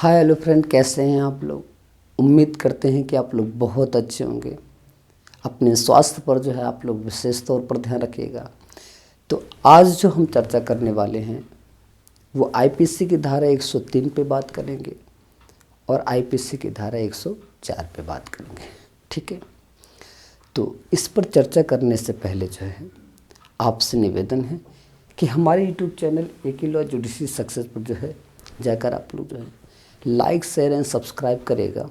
Hi hello friend, कैसे हैं आप लोग। उम्मीद करते हैं कि आप लोग बहुत अच्छे होंगे। अपने स्वास्थ्य पर जो है आप लोग विशेष तौर पर ध्यान रखिएगा। तो आज जो हम चर्चा करने वाले हैं वो आईपीसी की धारा 103 पे बात करेंगे और आईपीसी की धारा 104 पे बात करेंगे। ठीक है, तो इस पर चर्चा करने से पहले जो है आपसे निवेदन है कि हमारे यूट्यूब चैनल एक लॉ जुडिशरी सक्सेस पर जो है जाकर आप लोग जो है लाइक शेयर एंड सब्सक्राइब करेगा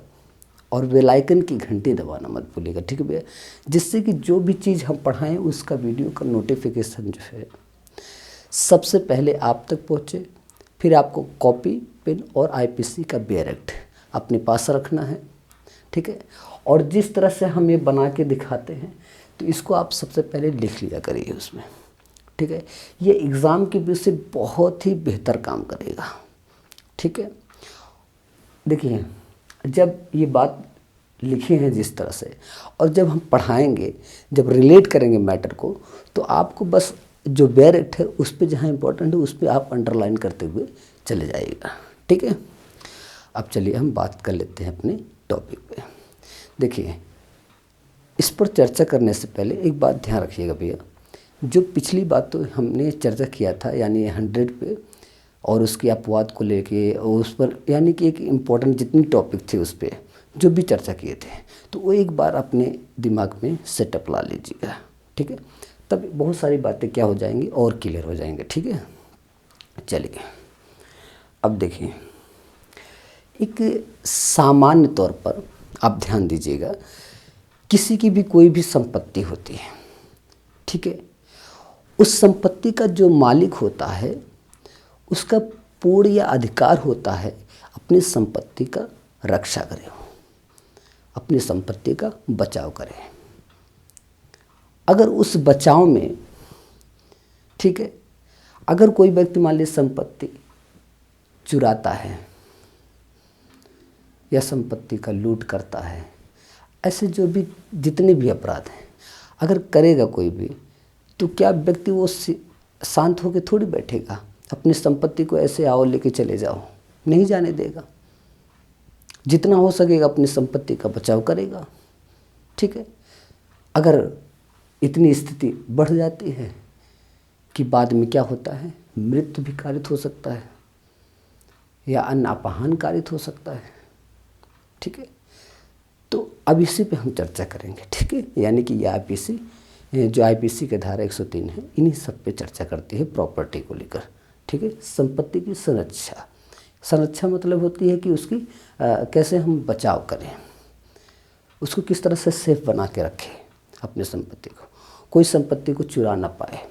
और बेल आइकन की घंटी दबाना मत भूलिएगा। ठीक है भैया, जिससे कि जो भी चीज़ हम पढ़ाएं उसका वीडियो का नोटिफिकेशन जो है सबसे पहले आप तक पहुँचे। फिर आपको कॉपी पेन और आईपीसी का बेयरक्ट अपने पास रखना है। ठीक है, और जिस तरह से हम ये बना के दिखाते हैं तो इसको आप सबसे पहले लिख लिया करिए उसमें। ठीक है, ये एग्ज़ाम के बीच से बहुत ही बेहतर काम करेगा। ठीक है, देखिए जब ये बात लिखी है जिस तरह से और जब हम पढ़ाएंगे, जब रिलेट करेंगे मैटर को, तो आपको बस जो बेयरक्ट है उस पर जहाँ इंपॉर्टेंट है उस पर आप अंडरलाइन करते हुए चले जाइएगा। ठीक है, अब चलिए हम बात कर लेते हैं अपने टॉपिक पे। देखिए, इस पर चर्चा करने से पहले एक बात ध्यान रखिएगा भैया, जो पिछली बात तो हमने चर्चा किया था यानी 100 पे और उसके अपवाद को लेके उस पर यानी कि एक इम्पॉर्टेंट जितनी टॉपिक थे उस पर जो भी चर्चा किए थे तो वो एक बार अपने दिमाग में सेटअप ला लीजिएगा। ठीक है, तब बहुत सारी बातें क्या हो जाएंगी और क्लियर हो जाएंगे। ठीक है, चलिए अब देखिए, एक सामान्य तौर पर आप ध्यान दीजिएगा, किसी की भी कोई भी संपत्ति होती है, ठीक है, उस संपत्ति का जो मालिक होता है उसका पूर्ण या अधिकार होता है अपनी संपत्ति का रक्षा करे, अपनी संपत्ति का बचाव करे। अगर उस बचाव में, ठीक है, अगर कोई व्यक्ति मान लीजिए संपत्ति चुराता है या संपत्ति का लूट करता है, ऐसे जो भी जितने भी अपराध हैं अगर करेगा कोई भी, तो क्या व्यक्ति वो शांत होकर थोड़ी बैठेगा, अपनी संपत्ति को ऐसे आओ लेके चले जाओ, नहीं जाने देगा। जितना हो सकेगा अपनी संपत्ति का बचाव करेगा। ठीक है, अगर इतनी स्थिति बढ़ जाती है कि बाद में क्या होता है, मृत्यु भी कारित हो सकता है या अन्य अपहान कारित हो सकता है। ठीक है, तो अब इसी पे हम चर्चा करेंगे। ठीक है, यानी कि ये आईपीसी जो आईपीसी के धारा 103 है इन्हीं सब पे चर्चा करती है प्रॉपर्टी को लेकर। ठीक है, संपत्ति की संरक्षा, संरक्षा मतलब होती है कि उसकी कैसे हम बचाव करें, उसको किस तरह से सेफ बना के रखें अपनी संपत्ति को, कोई संपत्ति को चुरा ना पाए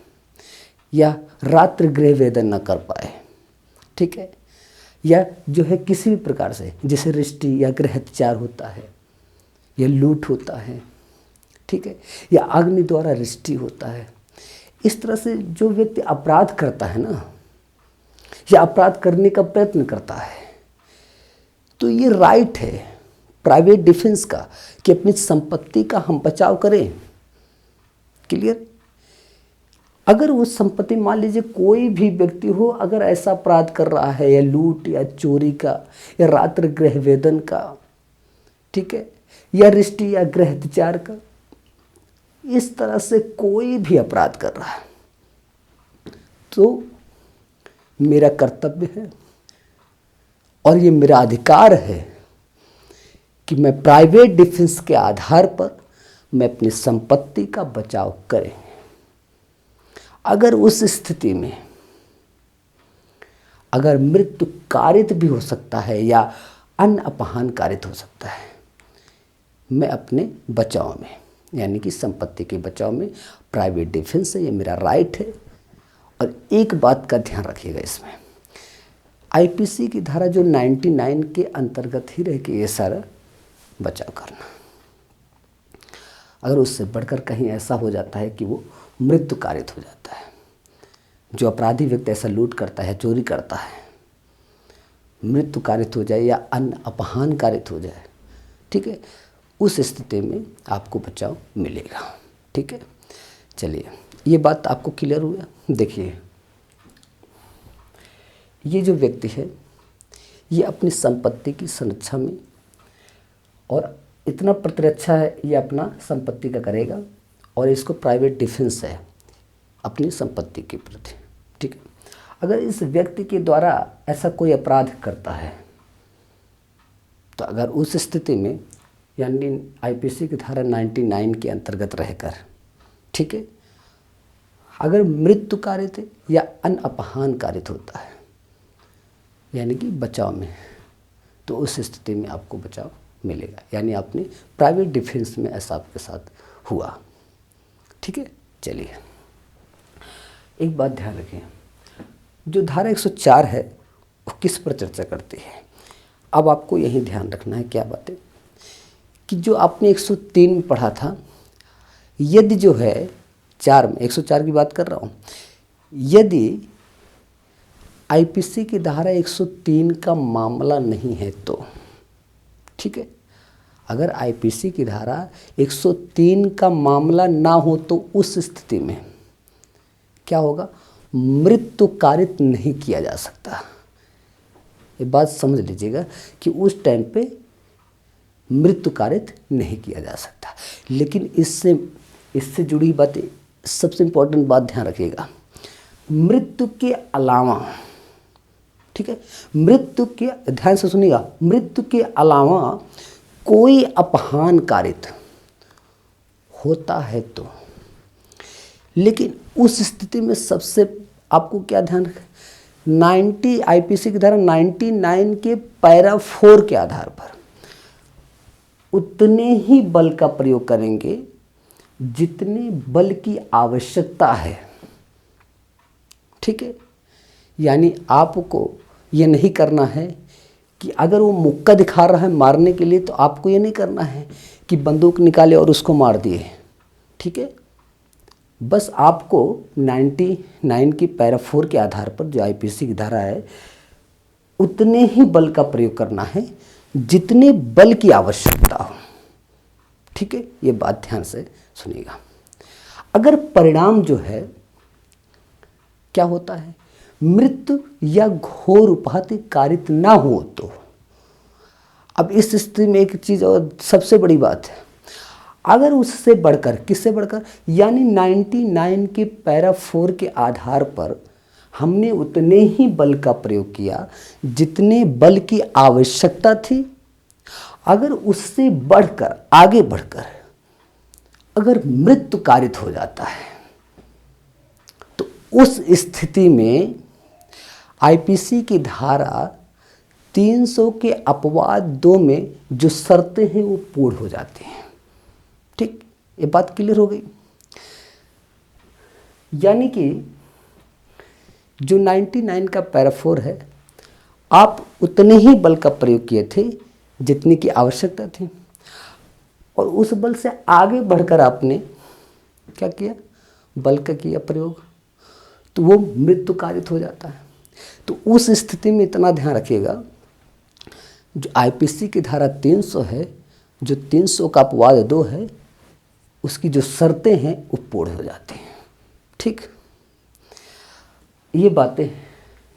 या रात्रि गृह वेदन न कर पाए। ठीक है, या जो है किसी भी प्रकार से जैसे रिष्टि या गृह अत्याचार होता है या लूट होता है, ठीक है, या अग्नि द्वारा रिष्टि होता है, इस तरह से जो व्यक्ति अपराध करता है ना या अपराध करने का प्रयत्न करता है, तो ये राइट है प्राइवेट डिफेंस का कि अपनी संपत्ति का हम बचाव करें। क्लियर, अगर वो संपत्ति मान लीजिए कोई भी व्यक्ति हो अगर ऐसा अपराध कर रहा है या लूट या चोरी का या रात्रि गृह वेदन का, ठीक है, या रिष्टि या गृह अत्याचार का, इस तरह से कोई भी अपराध कर रहा है तो मेरा कर्तव्य है और ये मेरा अधिकार है कि मैं प्राइवेट डिफेंस के आधार पर मैं अपनी संपत्ति का बचाव करें। अगर उस स्थिति में अगर मृत्यु कारित भी हो सकता है या अन्य अपहान कारित हो सकता है, मैं अपने बचाव में यानी कि संपत्ति के बचाव में प्राइवेट डिफेंस है, ये मेरा राइट है। और एक बात का ध्यान रखिएगा, इसमें आईपीसी की धारा जो 99 के अंतर्गत ही रह के ये सारा बचाव करना, अगर उससे बढ़कर कहीं ऐसा हो जाता है कि वो मृत्यु कारित हो जाता है, जो अपराधी व्यक्ति ऐसा लूट करता है, चोरी करता है, मृत्यु कारित हो जाए या अन्य अपहान कारित हो जाए, ठीक है, उस स्थिति में आपको बचाव मिलेगा। ठीक है, चलिए ये बात आपको क्लियर हुआ। देखिए, ये जो व्यक्ति है ये अपनी संपत्ति की संरक्षा में और इतना प्रतिरक्षा है ये अपना संपत्ति का करेगा, और इसको प्राइवेट डिफेंस है अपनी संपत्ति के प्रति। ठीक है, अगर इस व्यक्ति के द्वारा ऐसा कोई अपराध करता है तो अगर उस स्थिति में यानी आईपीसी की धारा 99 के अंतर्गत रहकर, ठीक है, अगर मृत्यु कारित या अन्य अपहान कारित होता है यानी कि बचाव में, तो उस स्थिति में आपको बचाव मिलेगा, यानी आपने प्राइवेट डिफेंस में ऐसा आपके साथ हुआ। ठीक है, चलिए एक बात ध्यान रखें, जो धारा 104 है वो किस पर चर्चा करती है। अब आपको यही ध्यान रखना है क्या बात है कि जो आपने 103 में पढ़ा था, यदि जो है 4 में 104 की बात कर रहा हूँ, यदि आईपीसी की धारा 103 का मामला नहीं है तो, ठीक है, अगर आईपीसी की धारा 103 का मामला ना हो तो उस स्थिति में क्या होगा, मृत्यु कारित नहीं किया जा सकता। ये बात समझ लीजिएगा कि उस टाइम पे मृत्यु कारित नहीं किया जा सकता। लेकिन इससे जुड़ी बातें, सबसे इम्पोर्टेंट बात ध्यान रखिएगा, मृत्यु के अलावा, ठीक है, मृत्यु के, ध्यान से सुनिएगा, मृत्यु के अलावा कोई अपहान कारित होता है तो, लेकिन उस स्थिति में सबसे आपको क्या ध्यान रखें, 90 आईपीसी की धारा 99 के पैरा 4 के आधार पर उतने ही बल का प्रयोग करेंगे जितने बल की आवश्यकता है। ठीक है, यानी आपको ये नहीं करना है कि अगर वो मुक्का दिखा रहा है मारने के लिए तो आपको ये नहीं करना है कि बंदूक निकाले और उसको मार दिए। ठीक है, बस आपको 99 की पैरा 4 के आधार पर जो आईपीसी की धारा है उतने ही बल का प्रयोग करना है जितने बल की आवश्यकता हो। ठीक है, ये बात ध्यान से सुनिएगा। अगर परिणाम जो है क्या होता है, मृत्यु या घोर उपाधि कारित ना हो तो, अब इस स्थिति में एक चीज और सबसे बड़ी बात है, अगर उससे बढ़कर, किससे बढ़कर, यानी 99 के पैरा 4 के आधार पर हमने उतने ही बल का प्रयोग किया जितने बल की आवश्यकता थी, अगर उससे बढ़कर, आगे बढ़कर अगर मृत्यु कारित हो जाता है तो उस स्थिति में आईपीसी की धारा 300 के अपवाद 2 में जो शर्तें हैं वो पूर्ण हो जाती हैं। ठीक, ये बात क्लियर हो गई। यानी कि जो 99 का पैरा 4 है, आप उतने ही बल का प्रयोग किए थे जितनी की आवश्यकता थी, और उस बल से आगे बढ़कर आपने क्या किया, बल का किया प्रयोग, तो वो मृत्यु कारित हो जाता है। तो उस स्थिति में इतना ध्यान रखिएगा, जो आईपीसी की धारा 300 है, जो 300 का अपवाद 2 है, उसकी जो शर्तें हैं वो पूर्ण हो जाती हैं। ठीक, ये बातें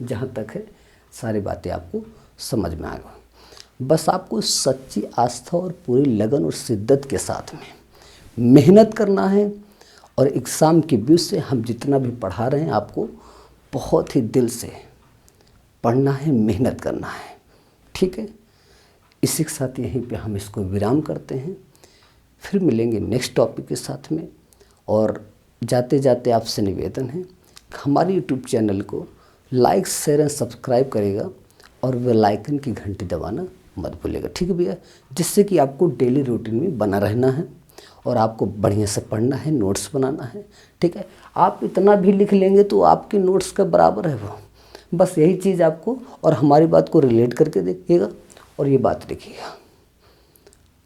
जहाँ तक है सारी बातें आपको समझ में आ गई। बस आपको सच्ची आस्था और पूरी लगन और शिद्दत के साथ में मेहनत करना है, और एग्ज़ाम के बीच से हम जितना भी पढ़ा रहे हैं आपको बहुत ही दिल से पढ़ना है, मेहनत करना है। ठीक है, इसी के साथ यहीं पे हम इसको विराम करते हैं, फिर मिलेंगे नेक्स्ट टॉपिक के साथ में। और जाते जाते आपसे निवेदन है, हमारे यूट्यूब चैनल को लाइक, शेयर एंड सब्सक्राइब करेगा, और बेल आइकन की घंटी दबाना मत भूलिएगा। ठीक है भैया, जिससे कि आपको डेली रूटीन में बना रहना है और आपको बढ़िया से पढ़ना है, नोट्स बनाना है। ठीक है, आप इतना भी लिख लेंगे तो आपके नोट्स का बराबर है वो। बस यही चीज़ आपको और हमारी बात को रिलेट करके देखिएगा और ये बात देखिएगा।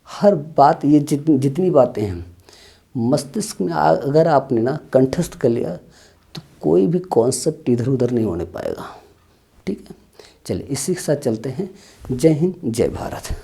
हर बात, ये जितनी बातें हैं मस्तिष्क में अगर आपने ना कंठस्थ कर लिया तो कोई भी कॉन्सेप्ट इधर उधर नहीं होने पाएगा। ठीक है, चलिए इसी के साथ चलते हैं। जय हिंद, जय भारत।